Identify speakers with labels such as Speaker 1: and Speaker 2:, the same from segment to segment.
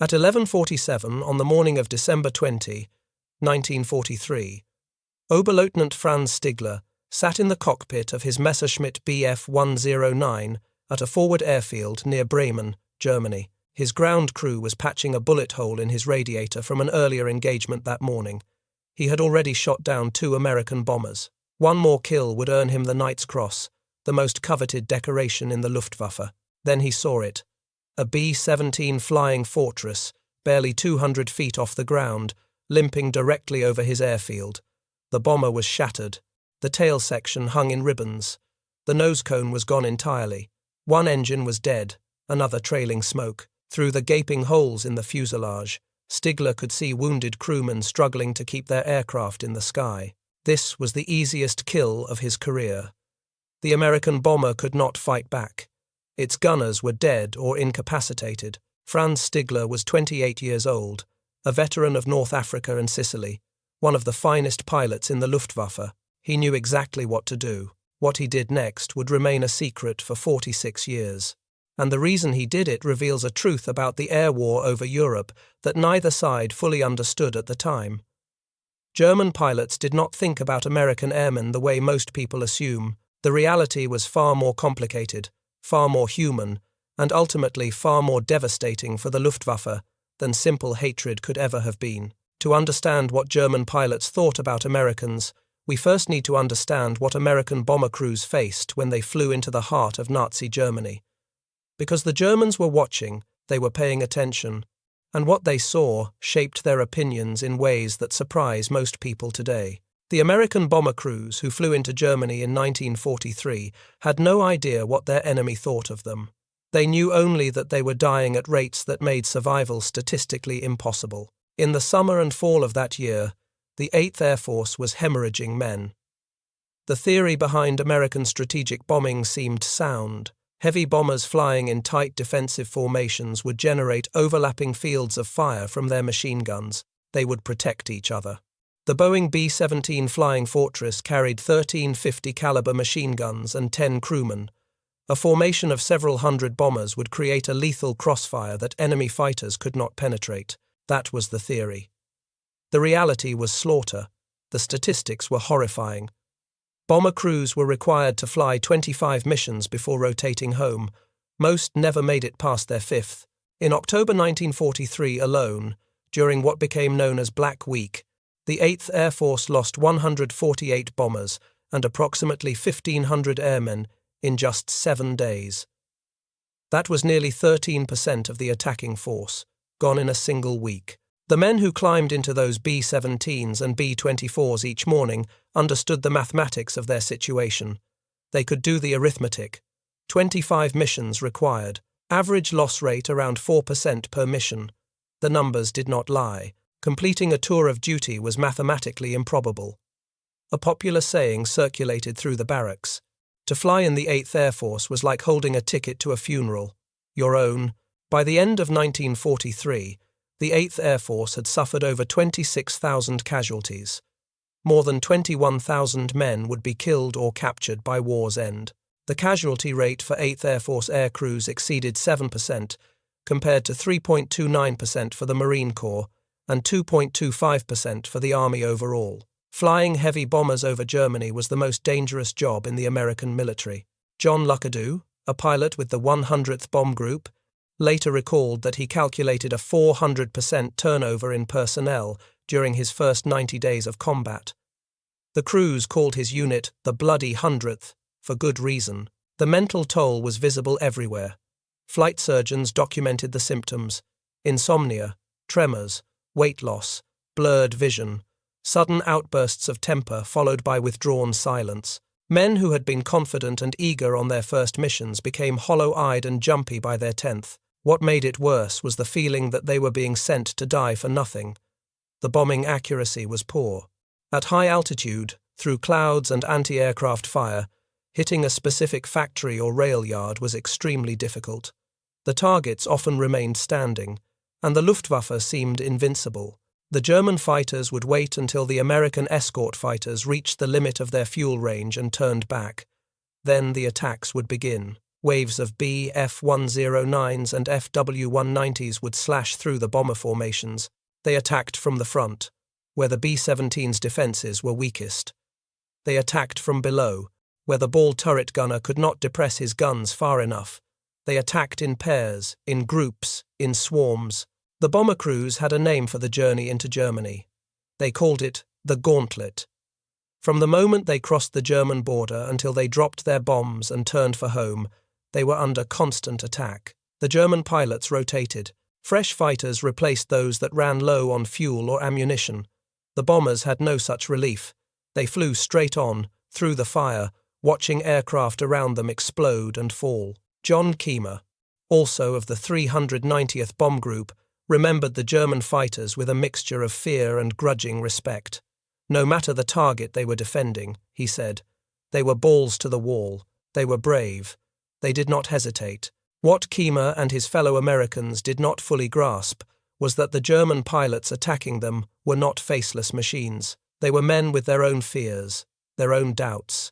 Speaker 1: At 11:47 on the morning of December 20, 1943, Oberleutnant Franz Stigler sat in the cockpit of his Messerschmitt Bf 109 at a forward airfield near Bremen, Germany. His ground crew was patching a bullet hole in his radiator from an earlier engagement that morning. He had already shot down 2 American bombers. One more kill would earn him the Knight's Cross, the most coveted decoration in the Luftwaffe. Then he saw it. A B-17 Flying Fortress, barely 200 feet off the ground, limping directly over his airfield. The bomber was shattered. The tail section hung in ribbons. The nose cone was gone entirely. One engine was dead, another trailing smoke. Through the gaping holes in the fuselage, Stigler could see wounded crewmen struggling to keep their aircraft in the sky. This was the easiest kill of his career. The American bomber could not fight back. Its gunners were dead or incapacitated. Franz Stigler was 28 years old, a veteran of North Africa and Sicily, one of the finest pilots in the Luftwaffe. He knew exactly what to do. What he did next would remain a secret for 46 years. And the reason he did it reveals a truth about the air war over Europe that neither side fully understood at the time. German pilots did not think about American airmen the way most people assume. The reality was far more complicated, far more human, and ultimately far more devastating for the Luftwaffe than simple hatred could ever have been. To understand what German pilots thought about Americans, we first need to understand what American bomber crews faced when they flew into the heart of Nazi Germany. Because the Germans were watching, they were paying attention, and what they saw shaped their opinions in ways that surprise most people today. The American bomber crews who flew into Germany in 1943 had no idea what their enemy thought of them. They knew only that they were dying at rates that made survival statistically impossible. In the summer and fall of that year, the 8th Air Force was hemorrhaging men. The theory behind American strategic bombing seemed sound. Heavy bombers flying in tight defensive formations would generate overlapping fields of fire from their machine guns. They would protect each other. The Boeing B-17 Flying Fortress carried 13 .50 caliber machine guns and 10 crewmen. A formation of several hundred bombers would create a lethal crossfire that enemy fighters could not penetrate. That was the theory. The reality was slaughter. The statistics were horrifying. Bomber crews were required to fly 25 missions before rotating home. Most never made it past their 5th. In October 1943 alone, during what became known as Black Week, the 8th Air Force lost 148 bombers and approximately 1,500 airmen in just 7 days. That was nearly 13% of the attacking force, gone in a single week. The men who climbed into those B-17s and B-24s each morning understood the mathematics of their situation. They could do the arithmetic. 25 missions required. Average loss rate around 4% per mission. The numbers did not lie. Completing a tour of duty was mathematically improbable. A popular saying circulated through the barracks. To fly in the 8th Air Force was like holding a ticket to a funeral. Your own. By the end of 1943, the 8th Air Force had suffered over 26,000 casualties. More than 21,000 men would be killed or captured by war's end. The casualty rate for 8th Air Force air crews exceeded 7%, compared to 3.29% for the Marine Corps and 2.25% for the Army overall. Flying heavy bombers over Germany was the most dangerous job in the American military. John Luckadoo, a pilot with the 100th Bomb Group, later recalled that he calculated a 400% turnover in personnel during his first 90 days of combat. The crews called his unit the Bloody Hundredth, for good reason. The mental toll was visible everywhere. Flight surgeons documented the symptoms: insomnia, tremors, weight loss, blurred vision, sudden outbursts of temper followed by withdrawn silence. Men who had been confident and eager on their first missions became hollow-eyed and jumpy by their 10th. What made it worse was the feeling that they were being sent to die for nothing. The bombing accuracy was poor. At high altitude, through clouds and anti-aircraft fire, hitting a specific factory or rail yard was extremely difficult. The targets often remained standing, and the Luftwaffe seemed invincible. The German fighters would wait until the American escort fighters reached the limit of their fuel range and turned back. Then the attacks would begin. Waves of Bf-109s and FW-190s would slash through the bomber formations. They attacked from the front, where the B-17's defences were weakest. They attacked from below, where the ball turret gunner could not depress his guns far enough. They attacked in pairs, in groups, in swarms. The bomber crews had a name for the journey into Germany. They called it the Gauntlet. From the moment they crossed the German border until they dropped their bombs and turned for home, they were under constant attack. The German pilots rotated. Fresh fighters replaced those that ran low on fuel or ammunition. The bombers had no such relief. They flew straight on, through the fire, watching aircraft around them explode and fall. John Keemer, also of the 390th Bomb Group, remembered the German fighters with a mixture of fear and grudging respect. No matter the target they were defending, he said, they were balls to the wall. They were brave. They did not hesitate. What Keemer and his fellow Americans did not fully grasp was that the German pilots attacking them were not faceless machines. They were men with their own fears, their own doubts,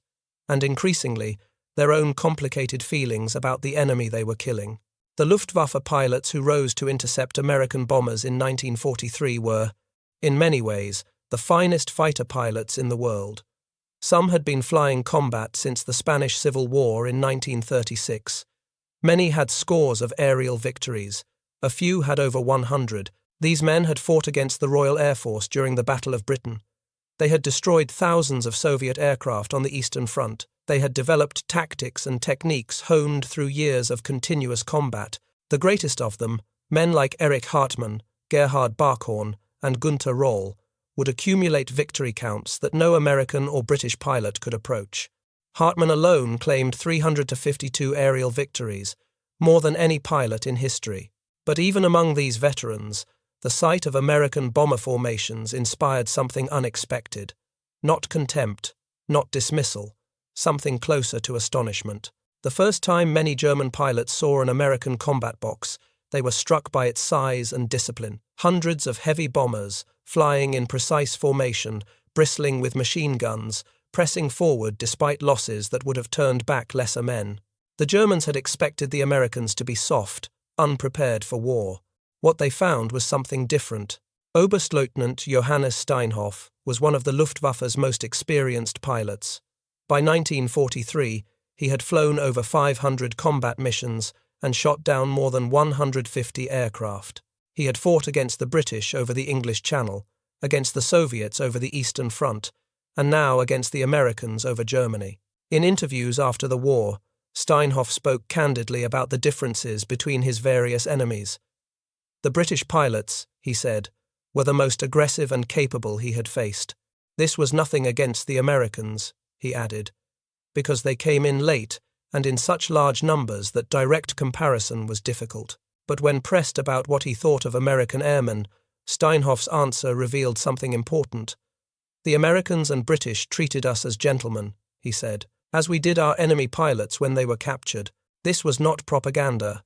Speaker 1: and increasingly, their own complicated feelings about the enemy they were killing. The Luftwaffe pilots who rose to intercept American bombers in 1943 were, in many ways, the finest fighter pilots in the world. Some had been flying combat since the Spanish Civil War in 1936. Many had scores of aerial victories. A few had over 100. These men had fought against the Royal Air Force during the Battle of Britain. They had destroyed thousands of Soviet aircraft on the Eastern Front. They had developed tactics and techniques honed through years of continuous combat. The greatest of them, men like Erich Hartmann, Gerhard Barkhorn, and Günther Rall, would accumulate victory counts that no American or British pilot could approach. Hartmann alone claimed 352 aerial victories, more than any pilot in history. But even among these veterans, the sight of American bomber formations inspired something unexpected. Not contempt, not dismissal, something closer to astonishment. The first time many German pilots saw an American combat box, they were struck by its size and discipline. Hundreds of heavy bombers, flying in precise formation, bristling with machine guns, pressing forward despite losses that would have turned back lesser men. The Germans had expected the Americans to be soft, unprepared for war. What they found was something different. Oberstleutnant Johannes Steinhoff was one of the Luftwaffe's most experienced pilots. By 1943, he had flown over 500 combat missions and shot down more than 150 aircraft. He had fought against the British over the English Channel, against the Soviets over the Eastern Front, and now against the Americans over Germany. In interviews after the war, Steinhoff spoke candidly about the differences between his various enemies. The British pilots, he said, were the most aggressive and capable he had faced. This was nothing against the Americans, he added, because they came in late and in such large numbers that direct comparison was difficult. But when pressed about what he thought of American airmen, Steinhoff's answer revealed something important. The Americans and British treated us as gentlemen, he said, as we did our enemy pilots when they were captured. This was not propaganda.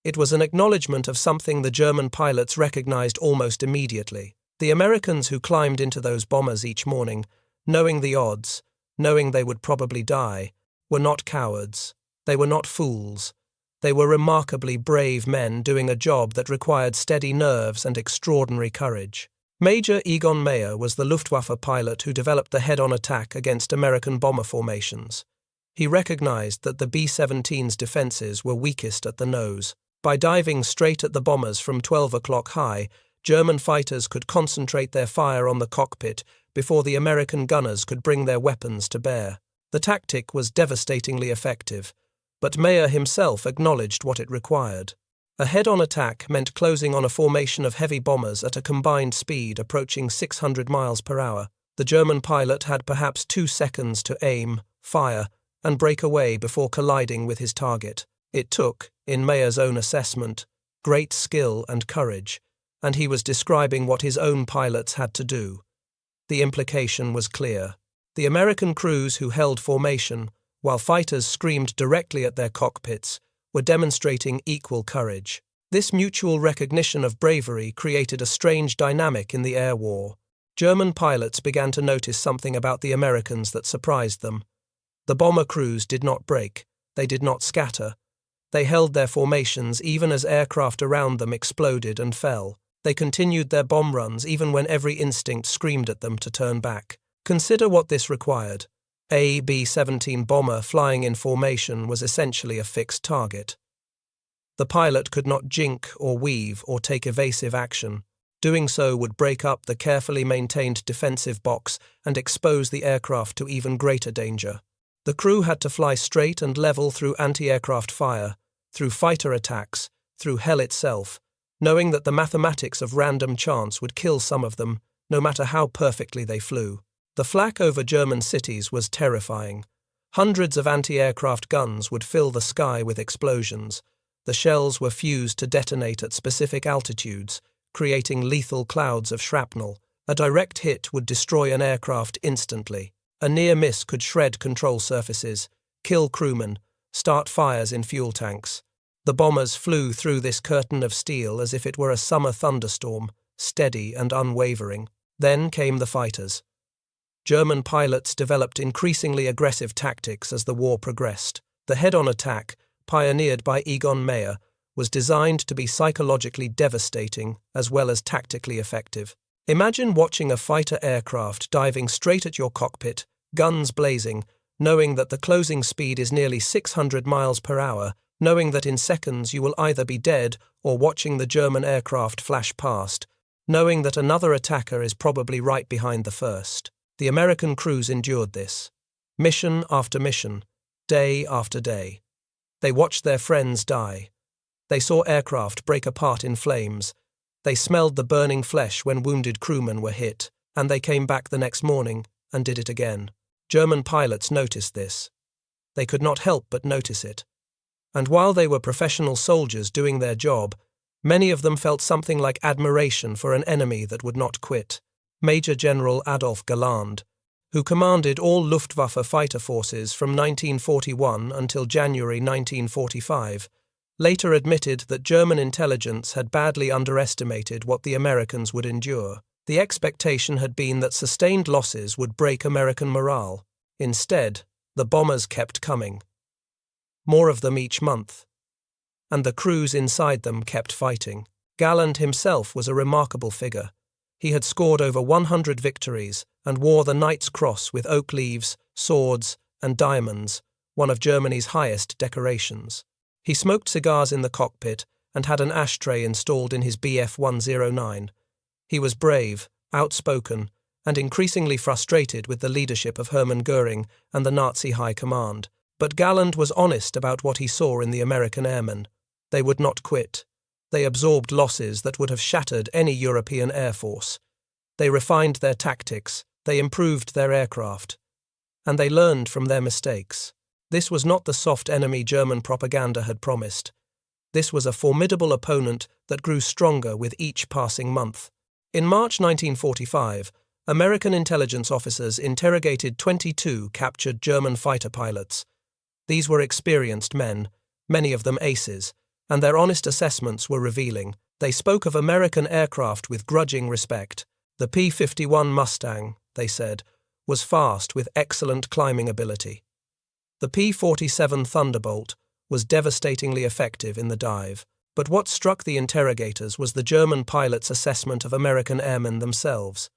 Speaker 1: It was an acknowledgement of something the German pilots recognized almost immediately. The Americans who climbed into those bombers each morning, knowing the odds, knowing they would probably die, were not cowards. They were not fools. They were remarkably brave men doing a job that required steady nerves and extraordinary courage. Major Egon Meyer was the Luftwaffe pilot who developed the head-on attack against American bomber formations. He recognized that the B-17's defenses were weakest at the nose. By diving straight at the bombers from 12 o'clock high, German fighters could concentrate their fire on the cockpit before the American gunners could bring their weapons to bear. The tactic was devastatingly effective, but Meyer himself acknowledged what it required. A head-on attack meant closing on a formation of heavy bombers at a combined speed approaching 600 miles per hour. The German pilot had perhaps 2 seconds to aim, fire, and break away before colliding with his target. It took, in Meyer's own assessment, great skill and courage, and he was describing what his own pilots had to do. The implication was clear. The American crews who held formation, while fighters screamed directly at their cockpits, were demonstrating equal courage. This mutual recognition of bravery created a strange dynamic in the air war. German pilots began to notice something about the Americans that surprised them. The bomber crews did not break, they did not scatter, They held their formations even as aircraft around them exploded and fell. They continued their bomb runs even when every instinct screamed at them to turn back. Consider what this required. A B-17 bomber flying in formation was essentially a fixed target. The pilot could not jink or weave or take evasive action. Doing so would break up the carefully maintained defensive box and expose the aircraft to even greater danger. The crew had to fly straight and level through anti-aircraft fire, through fighter attacks, through hell itself, knowing that the mathematics of random chance would kill some of them, no matter how perfectly they flew. The flak over German cities was terrifying. Hundreds of anti-aircraft guns would fill the sky with explosions. The shells were fused to detonate at specific altitudes, creating lethal clouds of shrapnel. A direct hit would destroy an aircraft instantly. A near miss could shred control surfaces, kill crewmen, start fires in fuel tanks. The bombers flew through this curtain of steel as if it were a summer thunderstorm, steady and unwavering. Then came the fighters. German pilots developed increasingly aggressive tactics as the war progressed. The head-on attack, pioneered by Egon Meyer, was designed to be psychologically devastating as well as tactically effective. Imagine watching a fighter aircraft diving straight at your cockpit, guns blazing, knowing that the closing speed is nearly 600 miles per hour, knowing that in seconds you will either be dead or watching the German aircraft flash past, knowing that another attacker is probably right behind the first. The American crews endured this. Mission after mission, day after day. They watched their friends die. They saw aircraft break apart in flames. They smelled the burning flesh when wounded crewmen were hit, and they came back the next morning and did it again. German pilots noticed this. They could not help but notice it. And while they were professional soldiers doing their job, many of them felt something like admiration for an enemy that would not quit. Major General Adolf Galland, who commanded all Luftwaffe fighter forces from 1941 until January 1945, later admitted that German intelligence had badly underestimated what the Americans would endure. The expectation had been that sustained losses would break American morale. Instead, the bombers kept coming. More of them each month. And the crews inside them kept fighting. Galland himself was a remarkable figure. He had scored over 100 victories and wore the Knight's Cross with oak leaves, swords, and diamonds, one of Germany's highest decorations. He smoked cigars in the cockpit and had an ashtray installed in his Bf-109. He was brave, outspoken, and increasingly frustrated with the leadership of Hermann Göring and the Nazi High Command. But Galland was honest about what he saw in the American airmen. They would not quit. They absorbed losses that would have shattered any European air force. They refined their tactics, they improved their aircraft, and they learned from their mistakes. This was not the soft enemy German propaganda had promised. This was a formidable opponent that grew stronger with each passing month. In March 1945, American intelligence officers interrogated 22 captured German fighter pilots. These were experienced men, many of them aces, and their honest assessments were revealing. They spoke of American aircraft with grudging respect. The P-51 Mustang, they said, was fast with excellent climbing ability. The P-47 Thunderbolt was devastatingly effective in the dive. But what struck the interrogators was the German pilots' assessment of American airmen themselves.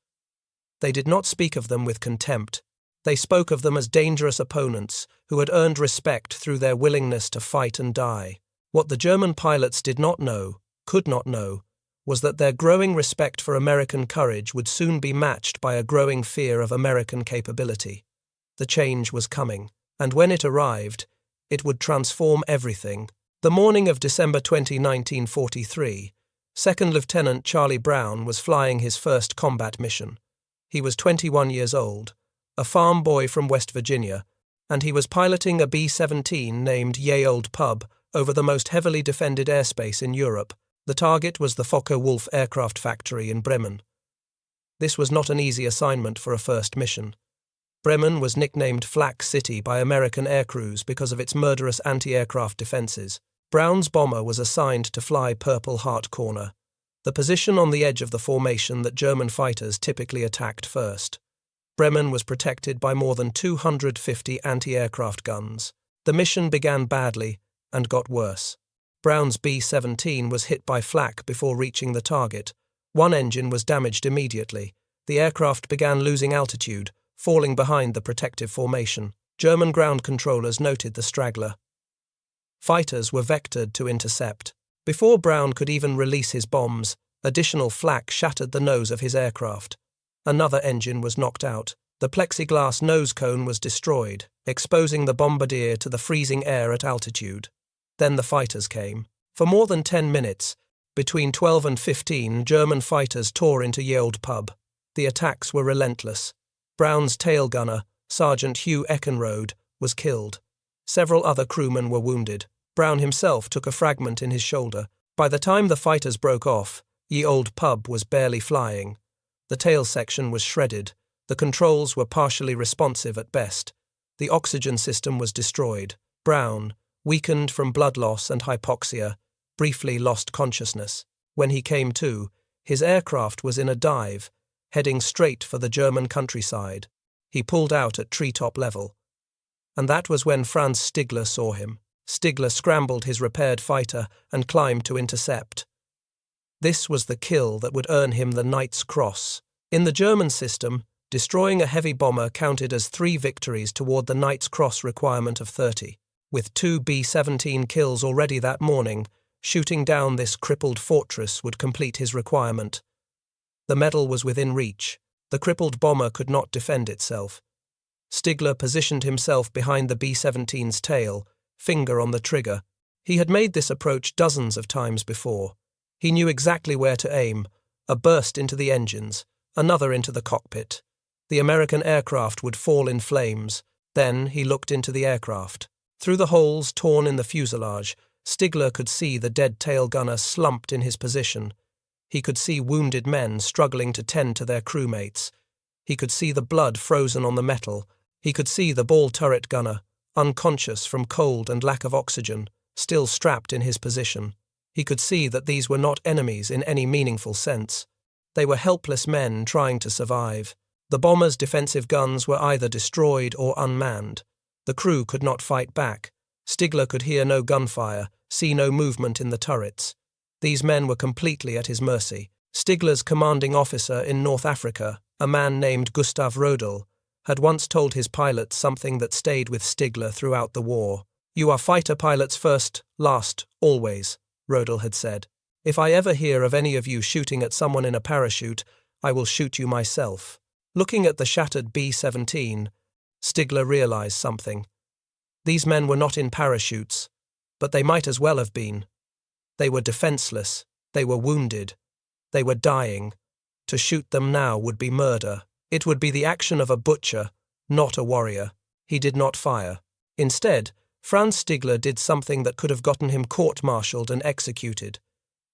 Speaker 1: They did not speak of them with contempt. They spoke of them as dangerous opponents who had earned respect through their willingness to fight and die. What the German pilots did not know, could not know, was that their growing respect for American courage would soon be matched by a growing fear of American capability. The change was coming, and when it arrived, it would transform everything. The morning of December 20, 1943, Second Lieutenant Charlie Brown was flying his first combat mission. He was 21 years old, a farm boy from West Virginia, and he was piloting a B-17 named Ye Old Pub over the most heavily defended airspace in Europe. The target was the Focke-Wulf aircraft factory in Bremen. This was not an easy assignment for a first mission. Bremen was nicknamed Flak City by American aircrews because of its murderous anti-aircraft defenses. Brown's bomber was assigned to fly Purple Heart Corner, the position on the edge of the formation that German fighters typically attacked first. Bremen was protected by more than 250 anti-aircraft guns. The mission began badly, and got worse. Brown's B-17 was hit by flak before reaching the target. One engine was damaged immediately. The aircraft began losing altitude, falling behind the protective formation. German ground controllers noted the straggler. Fighters were vectored to intercept. Before Brown could even release his bombs, additional flak shattered the nose of his aircraft. Another engine was knocked out. The plexiglass nose cone was destroyed, exposing the bombardier to the freezing air at altitude. Then the fighters came. For more than 10 minutes, between 12 and 15, German fighters tore into Ye Olde Pub. The attacks were relentless. Brown's tail gunner, Sergeant Hugh Eckenrode, was killed. Several other crewmen were wounded. Brown himself took a fragment in his shoulder. By the time the fighters broke off, Ye Olde Pub was barely flying. The tail section was shredded. The controls were partially responsive at best. The oxygen system was destroyed. Brown, weakened from blood loss and hypoxia, briefly lost consciousness. When he came to, his aircraft was in a dive, heading straight for the German countryside. He pulled out at treetop level. And that was when Franz Stigler saw him. Stigler scrambled his repaired fighter and climbed to intercept. This was the kill that would earn him the Knight's Cross. In the German system, destroying a heavy bomber counted as 3 victories toward the Knight's Cross requirement of 30. With 2 B-17 kills already that morning, shooting down this crippled fortress would complete his requirement. The medal was within reach. The crippled bomber could not defend itself. Stigler positioned himself behind the B-17's tail, finger on the trigger. He had made this approach dozens of times before. He knew exactly where to aim. A burst into the engines, another into the cockpit. The American aircraft would fall in flames. Then he looked into the aircraft. Through the holes torn in the fuselage, Stigler could see the dead tail gunner slumped in his position. He could see wounded men struggling to tend to their crewmates. He could see the blood frozen on the metal. He could see the ball turret gunner, unconscious from cold and lack of oxygen, still strapped in his position. He could see that these were not enemies in any meaningful sense. They were helpless men trying to survive. The bomber's defensive guns were either destroyed or unmanned. The crew could not fight back. Stigler could hear no gunfire, see no movement in the turrets. These men were completely at his mercy. Stigler's commanding officer in North Africa, a man named Gustav Rodel, had once told his pilots something that stayed with Stigler throughout the war. "You are fighter pilots first, last, always," Rodel had said. "If I ever hear of any of you shooting at someone in a parachute, I will shoot you myself." Looking at the shattered B-17, Stigler realized something. These men were not in parachutes, but they might as well have been. They were defenseless. They were wounded. They were dying. To shoot them now would be murder. It would be the action of a butcher, not a warrior. He did not fire. Instead, Franz Stigler did something that could have gotten him court-martialed and executed.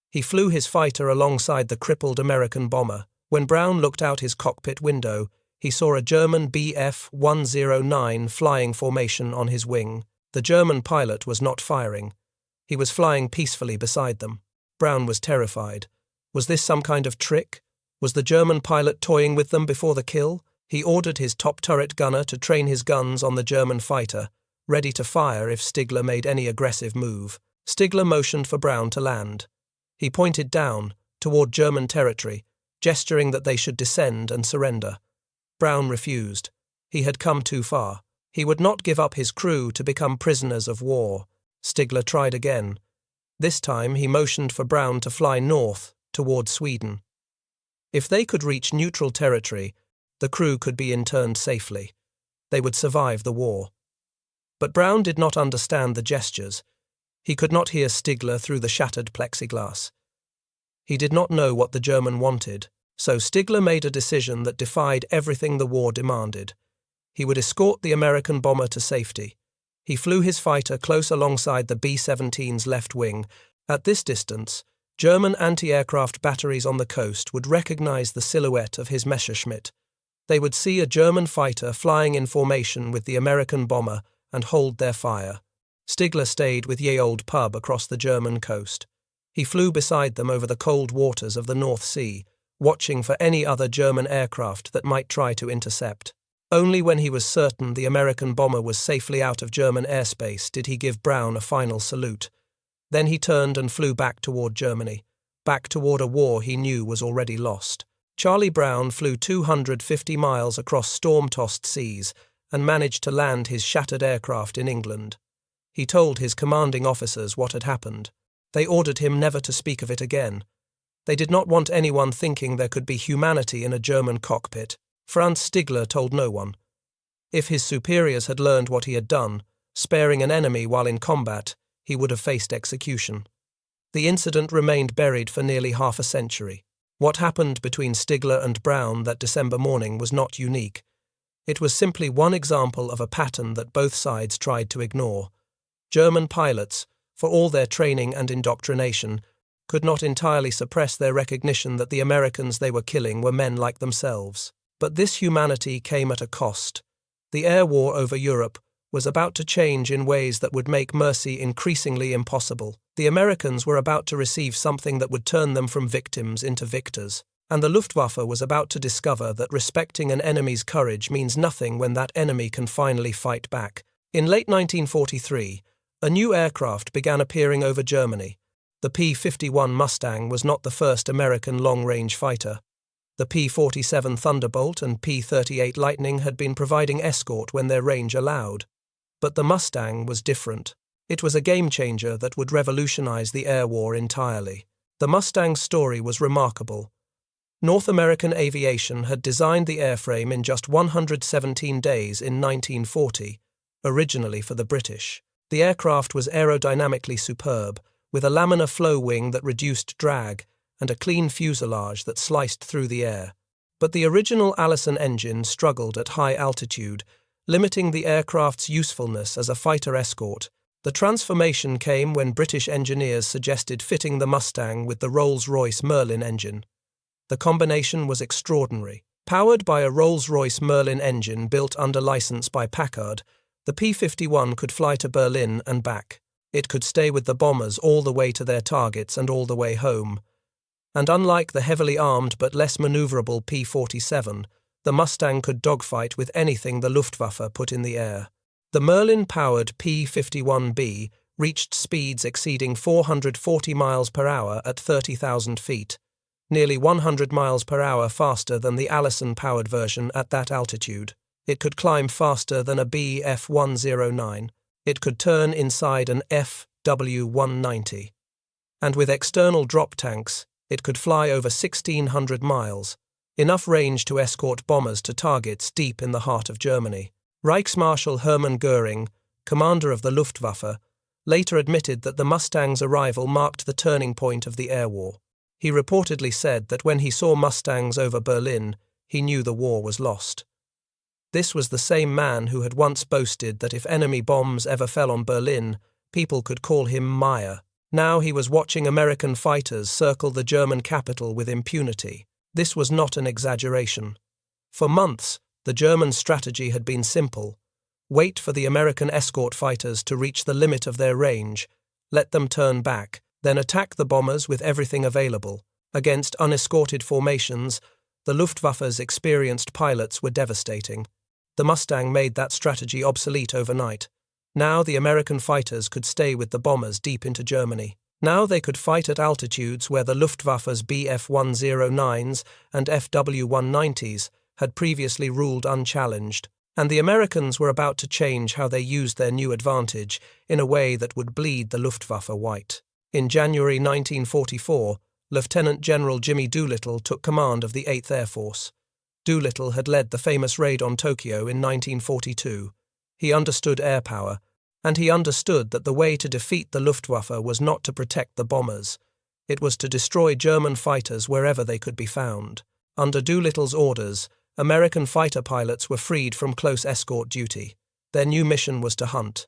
Speaker 1: He flew his fighter alongside the crippled American bomber. When Brown looked out his cockpit window, he saw a German Bf-109 flying formation on his wing. The German pilot was not firing. He was flying peacefully beside them. Brown was terrified. Was this some kind of trick? Was the German pilot toying with them before the kill? He ordered his top turret gunner to train his guns on the German fighter, ready to fire if Stigler made any aggressive move. Stigler motioned for Brown to land. He pointed down, toward German territory, gesturing that they should descend and surrender. Brown refused. He had come too far. He would not give up his crew to become prisoners of war. Stigler tried again. This time he motioned for Brown to fly north, toward Sweden. If they could reach neutral territory, the crew could be interned safely. They would survive the war. But Brown did not understand the gestures. He could not hear Stigler through the shattered plexiglass. He did not know what the German wanted, so Stigler made a decision that defied everything the war demanded. He would escort the American bomber to safety. He flew his fighter close alongside the B-17's left wing. At this distance, German anti-aircraft batteries on the coast would recognize the silhouette of his Messerschmitt. They would see a German fighter flying in formation with the American bomber and hold their fire. Stigler stayed with Ye Olde Pub across the German coast. He flew beside them over the cold waters of the North Sea, watching for any other German aircraft that might try to intercept. Only when he was certain the American bomber was safely out of German airspace did he give Brown a final salute. Then he turned and flew back toward Germany, back toward a war he knew was already lost. Charlie Brown flew 250 miles across storm-tossed seas and managed to land his shattered aircraft in England. He told his commanding officers what had happened. They ordered him never to speak of it again. They did not want anyone thinking there could be humanity in a German cockpit. Franz Stigler told no one. If his superiors had learned what he had done, sparing an enemy while in combat, he would have faced execution. The incident remained buried for nearly half a century. What happened between Stigler and Brown that December morning was not unique. It was simply one example of a pattern that both sides tried to ignore. German pilots, for all their training and indoctrination, could not entirely suppress their recognition that the Americans they were killing were men like themselves. But this humanity came at a cost. The air war over Europe was about to change in ways that would make mercy increasingly impossible. The Americans were about to receive something that would turn them from victims into victors. And the Luftwaffe was about to discover that respecting an enemy's courage means nothing when that enemy can finally fight back. In late 1943, a new aircraft began appearing over Germany. The P-51 Mustang was not the first American long-range fighter. The P-47 Thunderbolt and P-38 Lightning had been providing escort when their range allowed. But the Mustang was different. It was a game-changer that would revolutionize the air war entirely. The Mustang's story was remarkable. North American aviation had designed the airframe in just 117 days in 1940, originally for the British. The aircraft was aerodynamically superb, with a laminar flow wing that reduced drag and a clean fuselage that sliced through the air. But the original Allison engine struggled at high altitude, limiting the aircraft's usefulness as a fighter escort. The transformation came when British engineers suggested fitting the Mustang with the Rolls-Royce Merlin engine. The combination was extraordinary. Powered by a Rolls-Royce Merlin engine built under license by Packard, the P-51 could fly to Berlin and back. It could stay with the bombers all the way to their targets and all the way home. And unlike the heavily armed but less maneuverable P-47, the Mustang could dogfight with anything the Luftwaffe put in the air. The Merlin-powered P-51B reached speeds exceeding 440 miles per hour at 30,000 feet, nearly 100 miles per hour faster than the Allison-powered version at that altitude. It could climb faster than a Bf-109. It could turn inside an FW-190. And with external drop tanks, it could fly over 1,600 miles, enough range to escort bombers to targets deep in the heart of Germany. Reichsmarschall Hermann Göring, commander of the Luftwaffe, later admitted that the Mustang's arrival marked the turning point of the air war. He reportedly said that when he saw Mustangs over Berlin, he knew the war was lost. This was the same man who had once boasted that if enemy bombs ever fell on Berlin, people could call him Meyer. Now he was watching American fighters circle the German capital with impunity. This was not an exaggeration. For months, the German strategy had been simple. Wait for the American escort fighters to reach the limit of their range, let them turn back, then attack the bombers with everything available. Against unescorted formations, the Luftwaffe's experienced pilots were devastating. The Mustang made that strategy obsolete overnight. Now the American fighters could stay with the bombers deep into Germany. Now they could fight at altitudes where the Luftwaffe's Bf-109s and FW-190s had previously ruled unchallenged, and the Americans were about to change how they used their new advantage in a way that would bleed the Luftwaffe white. In January 1944, Lieutenant General Jimmy Doolittle took command of the 8th Air Force. Doolittle had led the famous raid on Tokyo in 1942. He understood air power, and he understood that the way to defeat the Luftwaffe was not to protect the bombers. It was to destroy German fighters wherever they could be found. Under Doolittle's orders, American fighter pilots were freed from close escort duty. Their new mission was to hunt.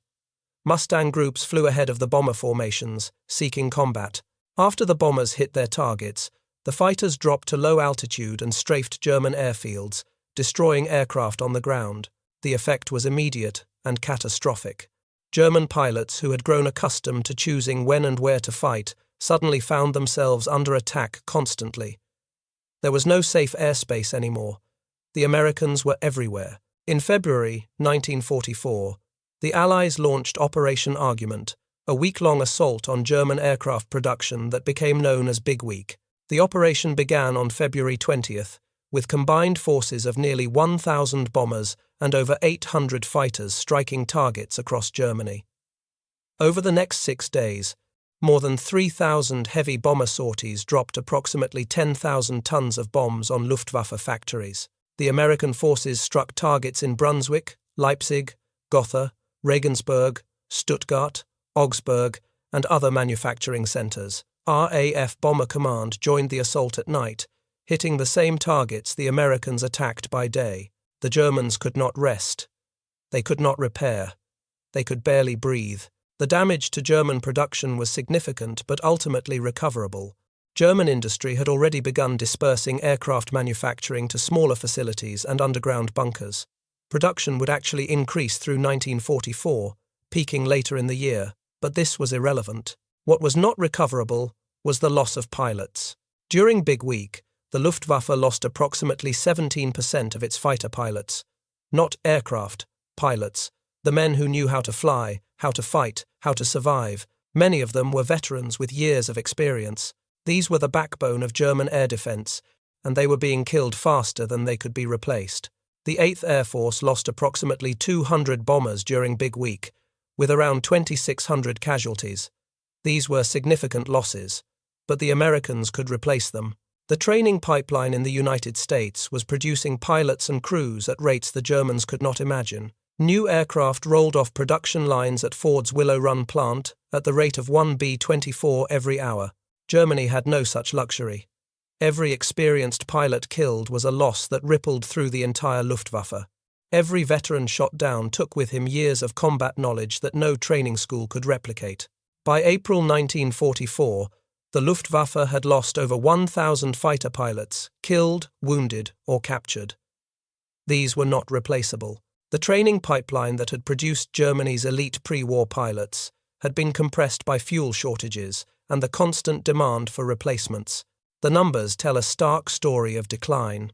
Speaker 1: Mustang groups flew ahead of the bomber formations, seeking combat. After the bombers hit their targets, the fighters dropped to low altitude and strafed German airfields, destroying aircraft on the ground. The effect was immediate and catastrophic. German pilots who had grown accustomed to choosing when and where to fight suddenly found themselves under attack constantly. There was no safe airspace anymore. The Americans were everywhere. In February 1944, the Allies launched Operation Argument, a week-long assault on German aircraft production that became known as Big Week. The operation began on February 20th, with combined forces of nearly 1,000 bombers and over 800 fighters striking targets across Germany. Over the next 6 days, more than 3,000 heavy bomber sorties dropped approximately 10,000 tons of bombs on Luftwaffe factories. The American forces struck targets in Brunswick, Leipzig, Gotha, Regensburg, Stuttgart, Augsburg, and other manufacturing centers. RAF Bomber Command joined the assault at night, hitting the same targets the Americans attacked by day. The Germans could not rest. They could not repair. They could barely breathe. The damage to German production was significant but ultimately recoverable. German industry had already begun dispersing aircraft manufacturing to smaller facilities and underground bunkers. Production would actually increase through 1944, peaking later in the year, but this was irrelevant. What was not recoverable was the loss of pilots. During Big Week, the Luftwaffe lost approximately 17% of its fighter pilots. Not aircraft, pilots. The men who knew how to fly, how to fight, how to survive. Many of them were veterans with years of experience. These were the backbone of German air defense, and they were being killed faster than they could be replaced. The 8th Air Force lost approximately 200 bombers during Big Week, with around 2,600 casualties. These were significant losses, but the Americans could replace them. The training pipeline in the United States was producing pilots and crews at rates the Germans could not imagine. New aircraft rolled off production lines at Ford's Willow Run plant at the rate of 1 B-24 every hour. Germany had no such luxury. Every experienced pilot killed was a loss that rippled through the entire Luftwaffe. Every veteran shot down took with him years of combat knowledge that no training school could replicate. By April 1944, the Luftwaffe had lost over 1,000 fighter pilots, killed, wounded, or captured. These were not replaceable. The training pipeline that had produced Germany's elite pre-war pilots had been compressed by fuel shortages and the constant demand for replacements. The numbers tell a stark story of decline.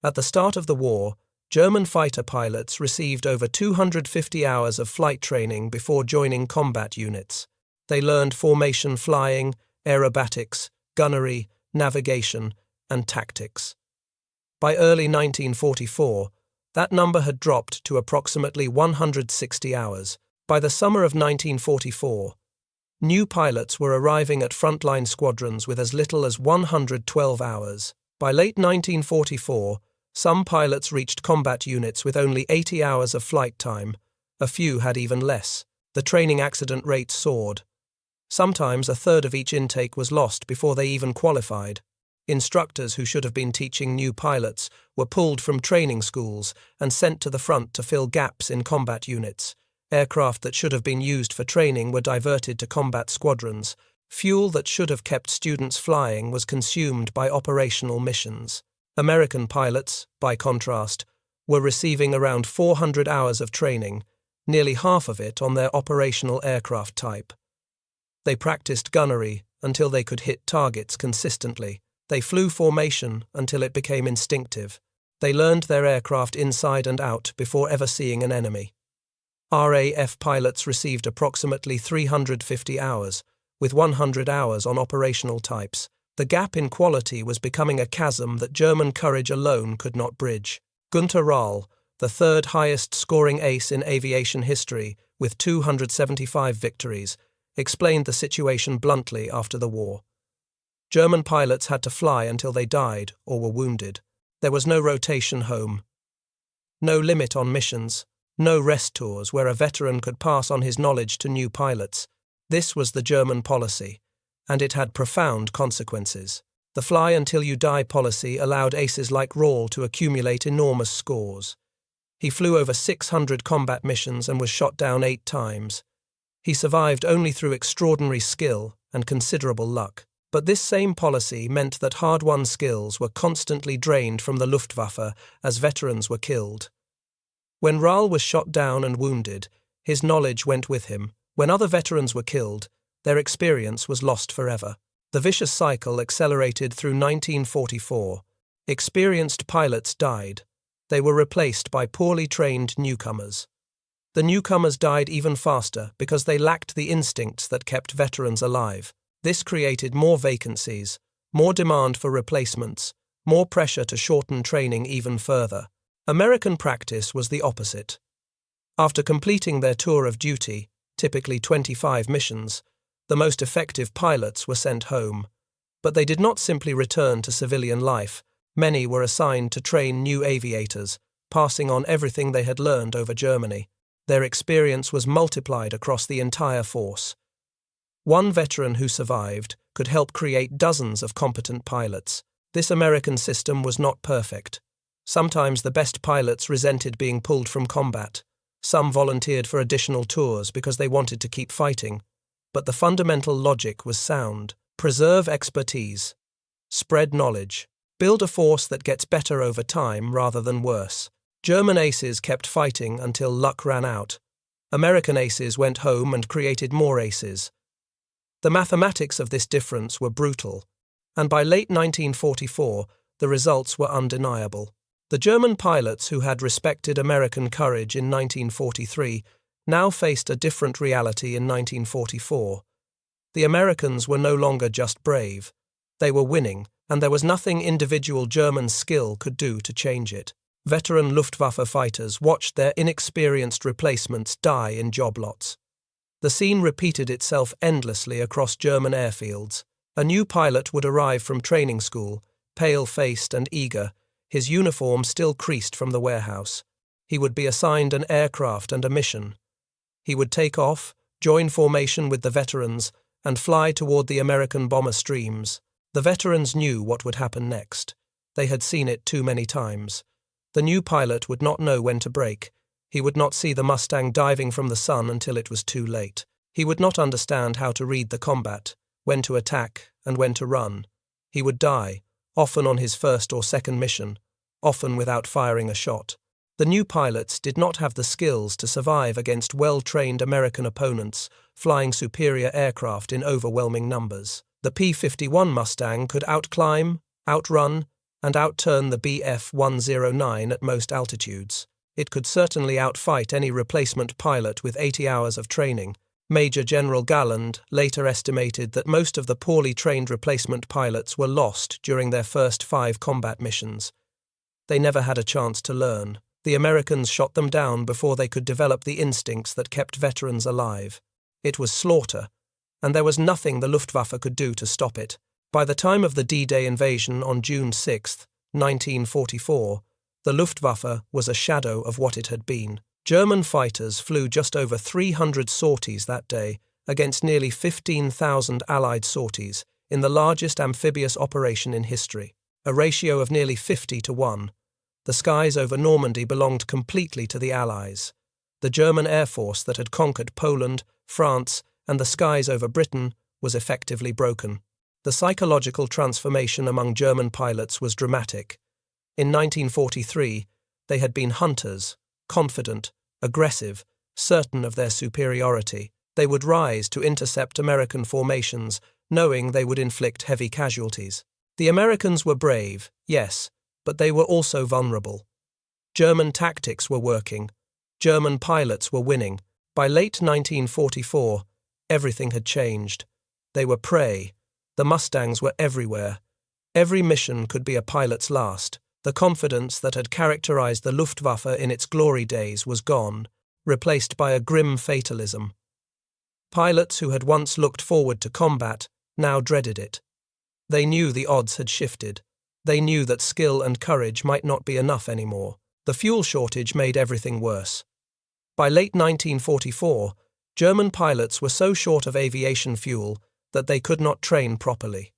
Speaker 1: At the start of the war, German fighter pilots received over 250 hours of flight training before joining combat units. They learned formation flying, aerobatics, gunnery, navigation, and tactics. By early 1944, that number had dropped to approximately 160 hours. By the summer of 1944, new pilots were arriving at frontline squadrons with as little as 112 hours. By late 1944, some pilots reached combat units with only 80 hours of flight time. A few had even less. The training accident rate soared. Sometimes a third of each intake was lost before they even qualified. Instructors who should have been teaching new pilots were pulled from training schools and sent to the front to fill gaps in combat units. Aircraft that should have been used for training were diverted to combat squadrons. Fuel that should have kept students flying was consumed by operational missions. American pilots, by contrast, were receiving around 400 hours of training, nearly half of it on their operational aircraft type. They practiced gunnery until they could hit targets consistently. They flew formation until it became instinctive. They learned their aircraft inside and out before ever seeing an enemy. RAF pilots received approximately 350 hours, with 100 hours on operational types. The gap in quality was becoming a chasm that German courage alone could not bridge. Günther Rall, the third highest scoring ace in aviation history, with 275 victories, explained the situation bluntly after the war. German pilots had to fly until they died or were wounded. There was no rotation home. No limit on missions. No rest tours where a veteran could pass on his knowledge to new pilots. This was the German policy, and it had profound consequences. The fly until you die policy allowed aces like Rall to accumulate enormous scores. He flew over 600 combat missions and was shot down 8 times. He survived only through extraordinary skill and considerable luck. But this same policy meant that hard-won skills were constantly drained from the Luftwaffe as veterans were killed. When Rall was shot down and wounded, his knowledge went with him. When other veterans were killed, their experience was lost forever. The vicious cycle accelerated through 1944. Experienced pilots died. They were replaced by poorly trained newcomers. The newcomers died even faster because they lacked the instincts that kept veterans alive. This created more vacancies, more demand for replacements, more pressure to shorten training even further. American practice was the opposite. After completing their tour of duty, typically 25 missions, the most effective pilots were sent home. But they did not simply return to civilian life. Many were assigned to train new aviators, passing on everything they had learned over Germany. Their experience was multiplied across the entire force. One veteran who survived could help create dozens of competent pilots. This American system was not perfect. Sometimes the best pilots resented being pulled from combat. Some volunteered for additional tours because they wanted to keep fighting. But the fundamental logic was sound. Preserve expertise. Spread knowledge. Build a force that gets better over time rather than worse. German aces kept fighting until luck ran out. American aces went home and created more aces. The mathematics of this difference were brutal, and by late 1944, the results were undeniable. The German pilots who had respected American courage in 1943 now faced a different reality in 1944. The Americans were no longer just brave. They were winning, and there was nothing individual German skill could do to change it. Veteran Luftwaffe fighters watched their inexperienced replacements die in job lots. The scene repeated itself endlessly across German airfields. A new pilot would arrive from training school, pale-faced and eager, his uniform still creased from the warehouse. He would be assigned an aircraft and a mission. He would take off, join formation with the veterans, and fly toward the American bomber streams. The veterans knew what would happen next. They had seen it too many times. The new pilot would not know when to brake. He would not see the Mustang diving from the sun until it was too late. He would not understand how to read the combat, when to attack and when to run. He would die, often on his first or second mission, often without firing a shot. The new pilots did not have the skills to survive against well-trained American opponents flying superior aircraft in overwhelming numbers. The P-51 Mustang could outclimb, outrun, and outturn the Bf-109 at most altitudes. It could certainly outfight any replacement pilot with 80 hours of training. Major General Galland later estimated that most of the poorly trained replacement pilots were lost during their first 5 combat missions. They never had a chance to learn. The Americans shot them down before they could develop the instincts that kept veterans alive. It was slaughter, and there was nothing the Luftwaffe could do to stop it. By the time of the D-Day invasion on June 6, 1944, the Luftwaffe was a shadow of what it had been. German fighters flew just over 300 sorties that day against nearly 15,000 Allied sorties in the largest amphibious operation in history, a ratio of nearly 50-1. The skies over Normandy belonged completely to the Allies. The German Air Force that had conquered Poland, France, and the skies over Britain was effectively broken. The psychological transformation among German pilots was dramatic. In 1943, they had been hunters, confident, aggressive, certain of their superiority. They would rise to intercept American formations, knowing they would inflict heavy casualties. The Americans were brave, yes, but they were also vulnerable. German tactics were working. German pilots were winning. By late 1944, everything had changed. They were prey. The Mustangs were everywhere. Every mission could be a pilot's last. The confidence that had characterized the Luftwaffe in its glory days was gone, replaced by a grim fatalism. Pilots who had once looked forward to combat now dreaded it. They knew the odds had shifted. They knew that skill and courage might not be enough anymore. The fuel shortage made everything worse. By late 1944, German pilots were so short of aviation fuel that they could not train properly.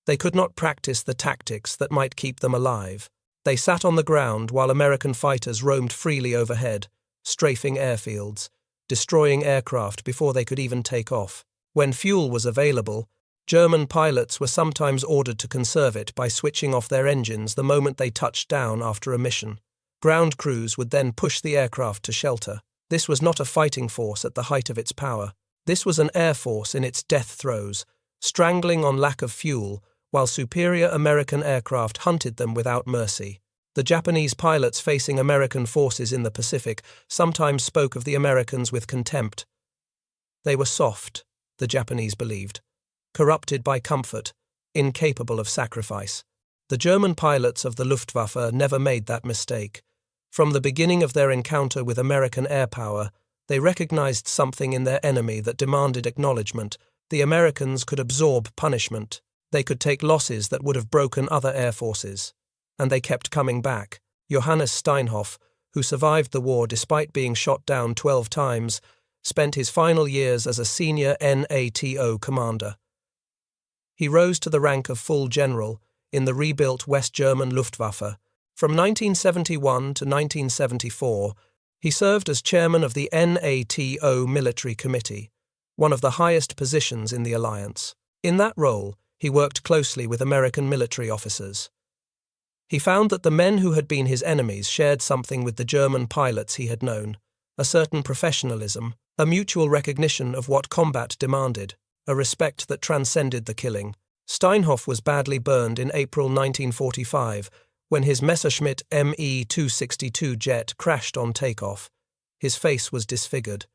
Speaker 1: They could not practice the tactics that might keep them alive. They sat on the ground while American fighters roamed freely overhead, strafing airfields, destroying aircraft before they could even take off. When fuel was available, German pilots were sometimes ordered to conserve it by switching off their engines the moment they touched down after a mission. Ground crews would then push the aircraft to shelter. This was not a fighting force at the height of its power. This was an air force in its death throes, strangling on lack of fuel, while superior American aircraft hunted them without mercy. The Japanese pilots facing American forces in the Pacific sometimes spoke of the Americans with contempt. They were soft, the Japanese believed, corrupted by comfort, incapable of sacrifice. The German pilots of the Luftwaffe never made that mistake. From the beginning of their encounter with American air power, they recognized something in their enemy that demanded acknowledgement. The Americans could absorb punishment. They could take losses that would have broken other air forces. And they kept coming back. Johannes Steinhoff, who survived the war despite being shot down 12 times, spent his final years as a senior NATO commander. He rose to the rank of full general in the rebuilt West German Luftwaffe. From 1971 to 1974, he served as chairman of the NATO Military Committee, one of the highest positions in the alliance. In that role, he worked closely with American military officers. He found that the men who had been his enemies shared something with the German pilots he had known, a certain professionalism, a mutual recognition of what combat demanded, a respect that transcended the killing. Steinhoff was badly burned in April 1945 when his Messerschmitt Me-262 jet crashed on takeoff. His face was disfigured.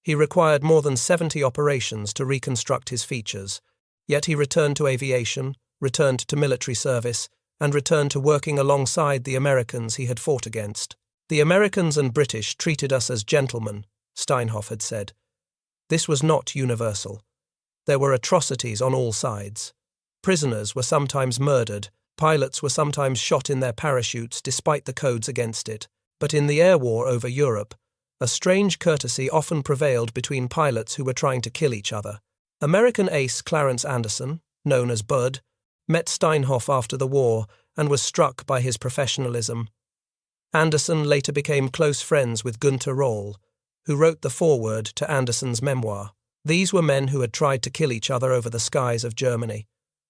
Speaker 1: He required more than 70 operations to reconstruct his features, yet he returned to aviation, returned to military service, and returned to working alongside the Americans he had fought against. The Americans and British treated us as gentlemen, Steinhoff had said. This was not universal. There were atrocities on all sides. Prisoners were sometimes murdered, pilots were sometimes shot in their parachutes despite the codes against it. But in the air war over Europe, a strange courtesy often prevailed between pilots who were trying to kill each other. American ace Clarence Anderson, known as Bud, met Steinhoff after the war and was struck by his professionalism. Anderson later became close friends with Günther Rall, who wrote the foreword to Anderson's memoir. These were men who had tried to kill each other over the skies of Germany.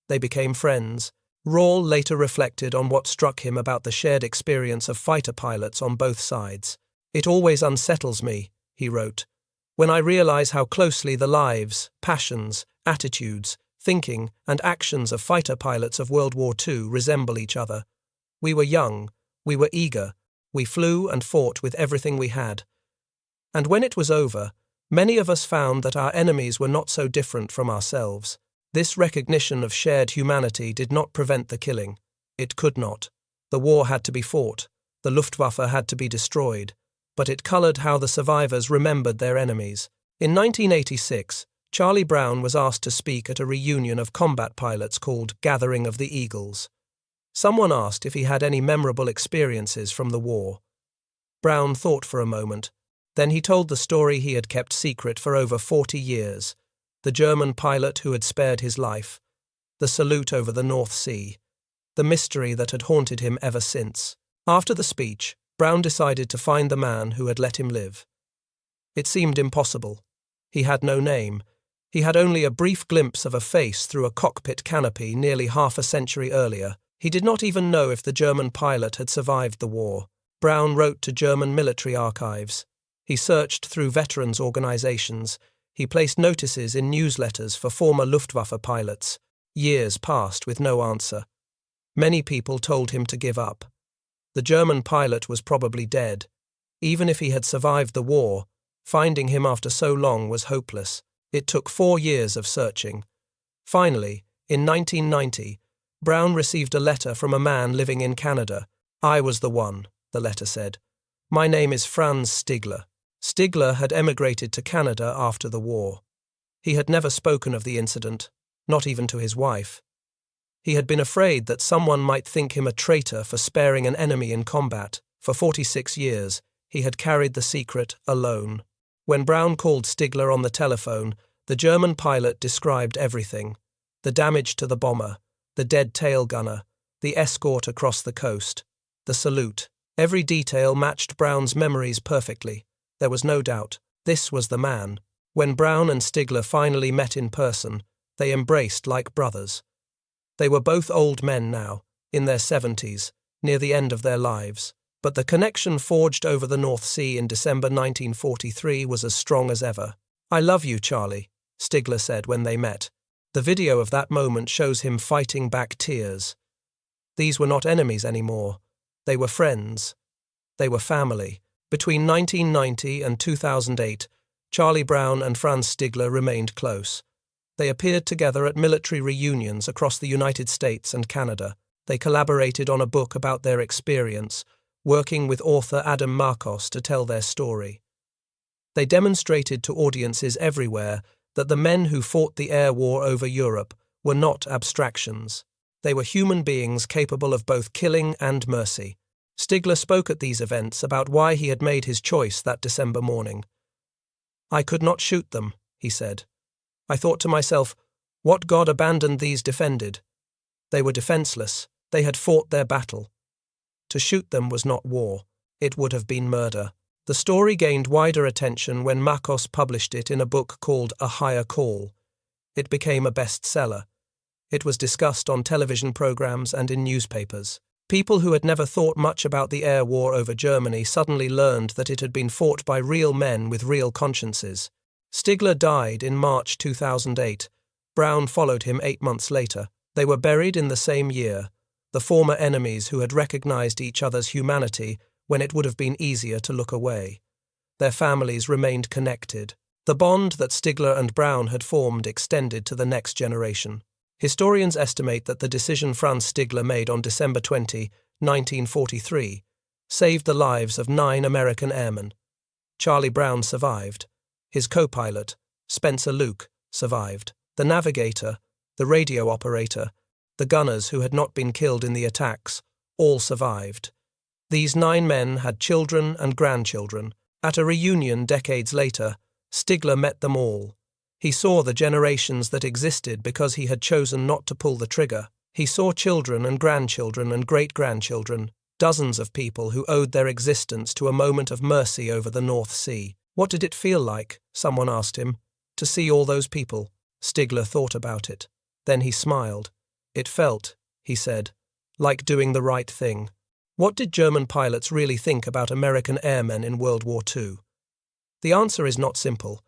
Speaker 1: They became friends. Rall later reflected on what struck him about the shared experience of fighter pilots on both sides. "It always unsettles me," he wrote, "when I realize how closely the lives, passions, attitudes, thinking, and actions of fighter pilots of World War II resemble each other. We were young, we were eager, we flew and fought with everything we had. And when it was over, many of us found that our enemies were not so different from ourselves. This recognition of shared humanity did not prevent the killing. It could not. The war had to be fought. The Luftwaffe had to be destroyed. But it colored how the survivors remembered their enemies. In 1986, Charlie Brown was asked to speak at a reunion of combat pilots called Gathering of the Eagles. Someone asked if he had any memorable experiences from the war. Brown thought for a moment. Then he told the story he had kept secret for over 40 years, the German pilot who had spared his life, the salute over the North Sea, the mystery that had haunted him ever since. After the speech, Brown decided to find the man who had let him live. It seemed impossible. He had no name. He had only a brief glimpse of a face through a cockpit canopy nearly half a century earlier. He did not even know if the German pilot had survived the war. Brown wrote to German military archives. He searched through veterans' organizations. He placed notices in newsletters for former Luftwaffe pilots. Years passed with no answer. Many people told him to give up. The German pilot was probably dead. Even if he had survived the war, finding him after so long was hopeless. It took 4 years of searching. Finally, in 1990, Brown received a letter from a man living in Canada. "I was the one," the letter said. "My name is Franz Stigler." Stigler had emigrated to Canada after the war. He had never spoken of the incident, not even to his wife. He had been afraid that someone might think him a traitor for sparing an enemy in combat. For 46 years, he had carried the secret alone. When Brown called Stigler on the telephone, the German pilot described everything: the damage to the bomber, the dead tail gunner, the escort across the coast, the salute. Every detail matched Brown's memories perfectly. There was no doubt. This was the man. When Brown and Stigler finally met in person, they embraced like brothers. They were both old men now, in their 70s, near the end of their lives. But the connection forged over the North Sea in December 1943 was as strong as ever. "I love you, Charlie," Stigler said when they met. The video of that moment shows him fighting back tears. These were not enemies anymore. They were friends. They were family. Between 1990 and 2008, Charlie Brown and Franz Stigler remained close. They appeared together at military reunions across the United States and Canada. They collaborated on a book about their experience, working with author Adam Marcos to tell their story. They demonstrated to audiences everywhere that the men who fought the air war over Europe were not abstractions. They were human beings capable of both killing and mercy. Stigler spoke at these events about why he had made his choice that December morning. "I could not shoot them," he said. "I thought to myself, what God abandoned these defended? They were defenseless. They had fought their battle. To shoot them was not war. It would have been murder." The story gained wider attention when Marcos published it in a book called A Higher Call. It became a bestseller. It was discussed on television programs and in newspapers. People who had never thought much about the air war over Germany suddenly learned that it had been fought by real men with real consciences. Stigler died in March 2008. Brown followed him 8 months later. They were buried in the same year, the former enemies who had recognized each other's humanity when it would have been easier to look away. Their families remained connected. The bond that Stigler and Brown had formed extended to the next generation. Historians estimate that the decision Franz Stigler made on December 20, 1943, saved the lives of 9 American airmen. Charlie Brown survived. His co-pilot, Spencer Luke, survived. The navigator, the radio operator, the gunners who had not been killed in the attacks, all survived. These 9 men had children and grandchildren. At a reunion decades later, Stigler met them all. He saw the generations that existed because he had chosen not to pull the trigger. He saw children and grandchildren and great-grandchildren, dozens of people who owed their existence to a moment of mercy over the North Sea. "What did it feel like?" someone asked him. "To see all those people?" Stigler thought about it. Then he smiled. "It felt," he said, "like doing the right thing." What did German pilots really think about American airmen in World War II? The answer is not simple.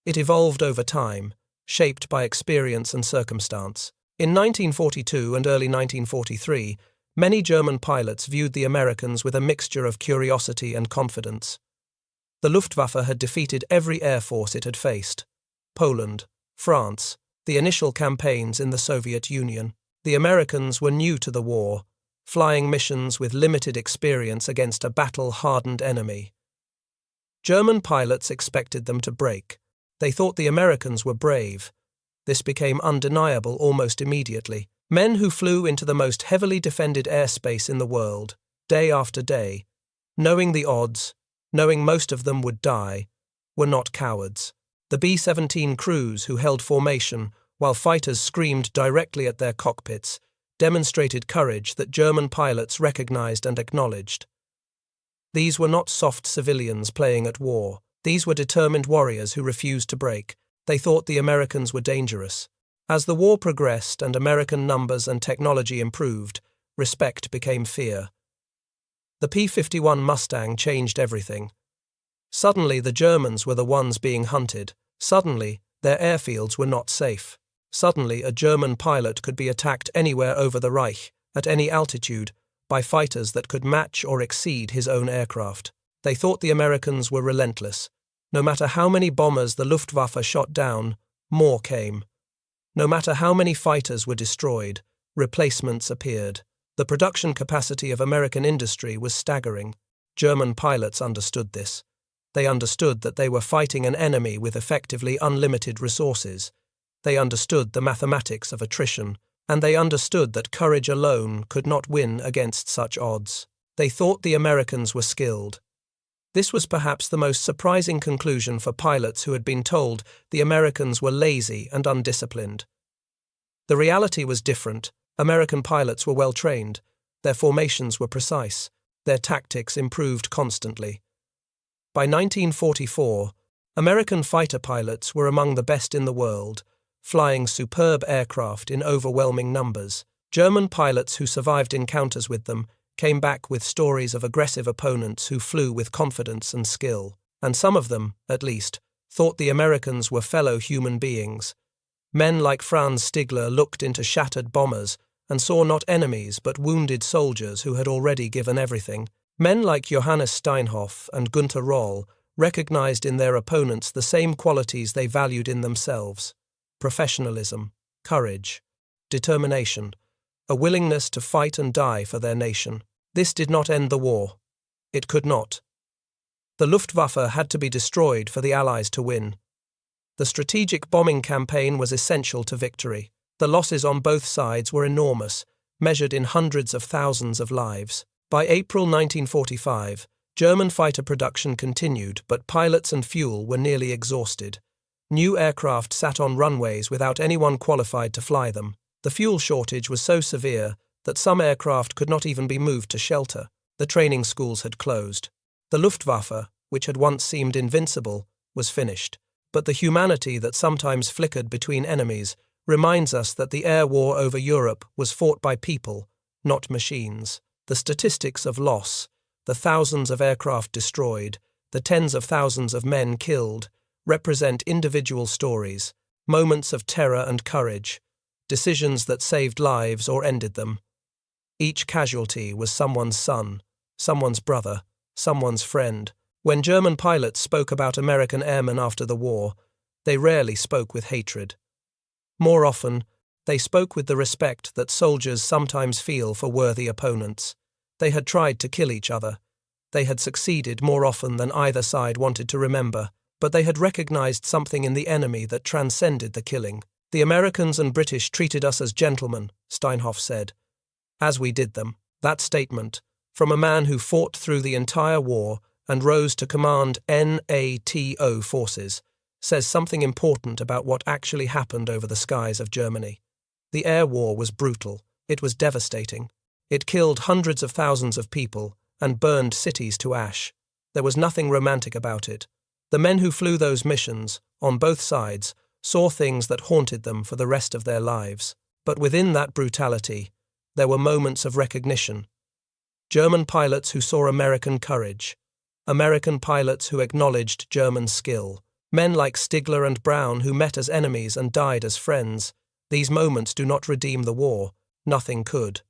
Speaker 1: It evolved over time, shaped by experience and circumstance. In 1942 and early 1943, many German pilots viewed the Americans with a mixture of curiosity and confidence. The Luftwaffe had defeated every air force it had faced: Poland, France, the initial campaigns in the Soviet Union. The Americans were new to the war, flying missions with limited experience against a battle-hardened enemy. German pilots expected them to break. They thought the Americans were brave. This became undeniable almost immediately. Men who flew into the most heavily defended airspace in the world, day after day, knowing the odds, knowing most of them would die, were not cowards. The B-17 crews who held formation while fighters screamed directly at their cockpits demonstrated courage that German pilots recognized and acknowledged. These were not soft civilians playing at war. These were determined warriors who refused to break. They thought the Americans were dangerous. As the war progressed and American numbers and technology improved, respect became fear. The P-51 Mustang changed everything. Suddenly the Germans were the ones being hunted. Suddenly their airfields were not safe. Suddenly a German pilot could be attacked anywhere over the Reich, at any altitude, by fighters that could match or exceed his own aircraft. They thought the Americans were relentless. No matter how many bombers the Luftwaffe shot down, more came. No matter how many fighters were destroyed, replacements appeared. The production capacity of American industry was staggering. German pilots understood this. They understood that they were fighting an enemy with effectively unlimited resources. They understood the mathematics of attrition, and they understood that courage alone could not win against such odds. They thought the Americans were skilled. This was perhaps the most surprising conclusion for pilots who had been told the Americans were lazy and undisciplined. The reality was different. American pilots were well trained. Their formations were precise. Their tactics improved constantly. By 1944, American fighter pilots were among the best in the world, flying superb aircraft in overwhelming numbers. German pilots who survived encounters with them came back with stories of aggressive opponents who flew with confidence and skill, and some of them, at least, thought the Americans were fellow human beings. Men like Franz Stigler looked into shattered bombers and saw not enemies but wounded soldiers who had already given everything. Men like Johannes Steinhoff and Günther Rall recognized in their opponents the same qualities they valued in themselves: professionalism, courage, determination, a willingness to fight and die for their nation. This did not end the war. It could not. The Luftwaffe had to be destroyed for the Allies to win. The strategic bombing campaign was essential to victory. The losses on both sides were enormous, measured in hundreds of thousands of lives. By April 1945, German fighter production continued, but pilots and fuel were nearly exhausted. New aircraft sat on runways without anyone qualified to fly them. The fuel shortage was so severe that some aircraft could not even be moved to shelter. The training schools had closed. The Luftwaffe, which had once seemed invincible, was finished. But the humanity that sometimes flickered between enemies reminds us that the air war over Europe was fought by people, not machines. The statistics of loss, the thousands of aircraft destroyed, the tens of thousands of men killed, represent individual stories, moments of terror and courage, decisions that saved lives or ended them. Each casualty was someone's son, someone's brother, someone's friend. When German pilots spoke about American airmen after the war, they rarely spoke with hatred. More often, they spoke with the respect that soldiers sometimes feel for worthy opponents. They had tried to kill each other. They had succeeded more often than either side wanted to remember, but they had recognized something in the enemy that transcended the killing. The Americans and British treated us as gentlemen, Steinhoff said, as we did them. That statement, from a man who fought through the entire war and rose to command NATO forces, says something important about what actually happened over the skies of Germany. The air war was brutal. It was devastating. It killed hundreds of thousands of people and burned cities to ash. There was nothing romantic about it. The men who flew those missions, on both sides, saw things that haunted them for the rest of their lives. But within that brutality, there were moments of recognition. German pilots who saw American courage. American pilots who acknowledged German skill. Men like Stigler and Brown who met as enemies and died as friends. These moments do not redeem the war. Nothing could.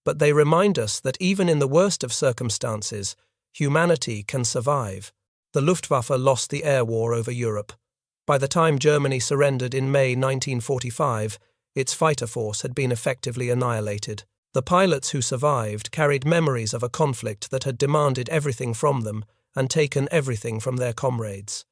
Speaker 1: But they remind us that even in the worst of circumstances, humanity can survive. The Luftwaffe lost the air war over Europe. By the time Germany surrendered in May 1945, its fighter force had been effectively annihilated. The pilots who survived carried memories of a conflict that had demanded everything from them and taken everything from their comrades.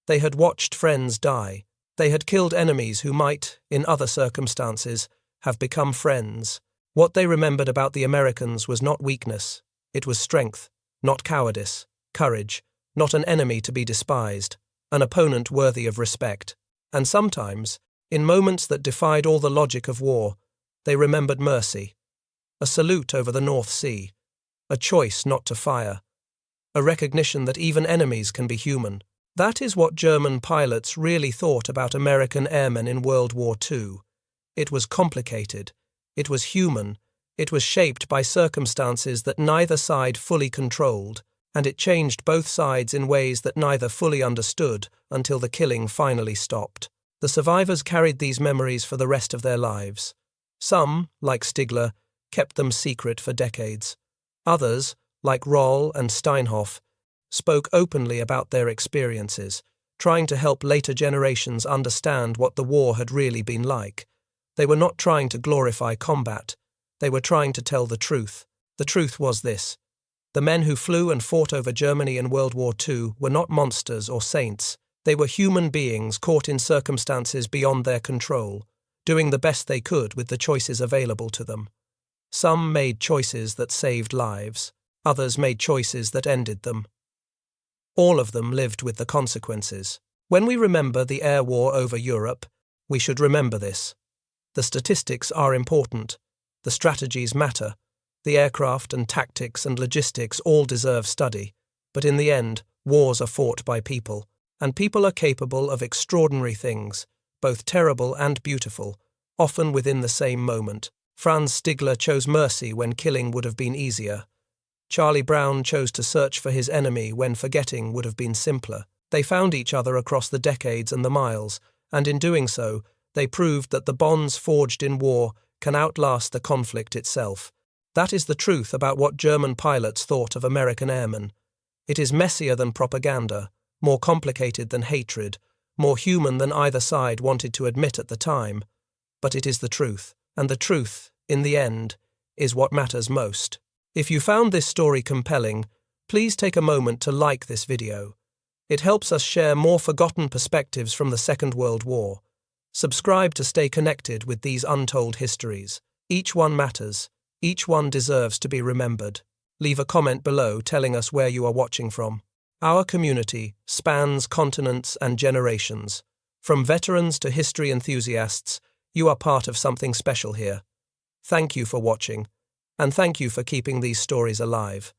Speaker 1: They had watched friends die. They had killed enemies who might, in other circumstances, have become friends. What they remembered about the Americans was not weakness. It was strength, not cowardice, courage, not an enemy to be despised, an opponent worthy of respect. And sometimes, in moments that defied all the logic of war, they remembered mercy, a salute over the North Sea, a choice not to fire, a recognition that even enemies can be human. That is what German pilots really thought about American airmen in World War II. It was complicated, it was human, it was shaped by circumstances that neither side fully controlled, and it changed both sides in ways that neither fully understood until the killing finally stopped. The survivors carried these memories for the rest of their lives. Some, like Stigler, kept them secret for decades. Others, like Rall and Steinhoff, spoke openly about their experiences, trying to help later generations understand what the war had really been like. They were not trying to glorify combat. They were trying to tell the truth. The truth was this: the men who flew and fought over Germany in World War II were not monsters or saints. They were human beings caught in circumstances beyond their control, doing the best they could with the choices available to them. Some made choices that saved lives. Others made choices that ended them. All of them lived with the consequences. When we remember the air war over Europe, we should remember this. The statistics are important. The strategies matter. The aircraft and tactics and logistics all deserve study. But in the end, wars are fought by people. And people are capable of extraordinary things, both terrible and beautiful, often within the same moment. Franz Stigler chose mercy when killing would have been easier. Charlie Brown chose to search for his enemy when forgetting would have been simpler. They found each other across the decades and the miles, and in doing so, they proved that the bonds forged in war can outlast the conflict itself. That is the truth about what German pilots thought of American airmen. It is messier than propaganda, more complicated than hatred, more human than either side wanted to admit at the time. But it is the truth, and the truth, in the end, is what matters most. If you found this story compelling, please take a moment to like this video. It helps us share more forgotten perspectives from the Second World War. Subscribe to stay connected with these untold histories. Each one matters. Each one deserves to be remembered. Leave a comment below telling us where you are watching from. Our community spans continents and generations. From veterans to history enthusiasts, you are part of something special here. Thank you for watching, and thank you for keeping these stories alive.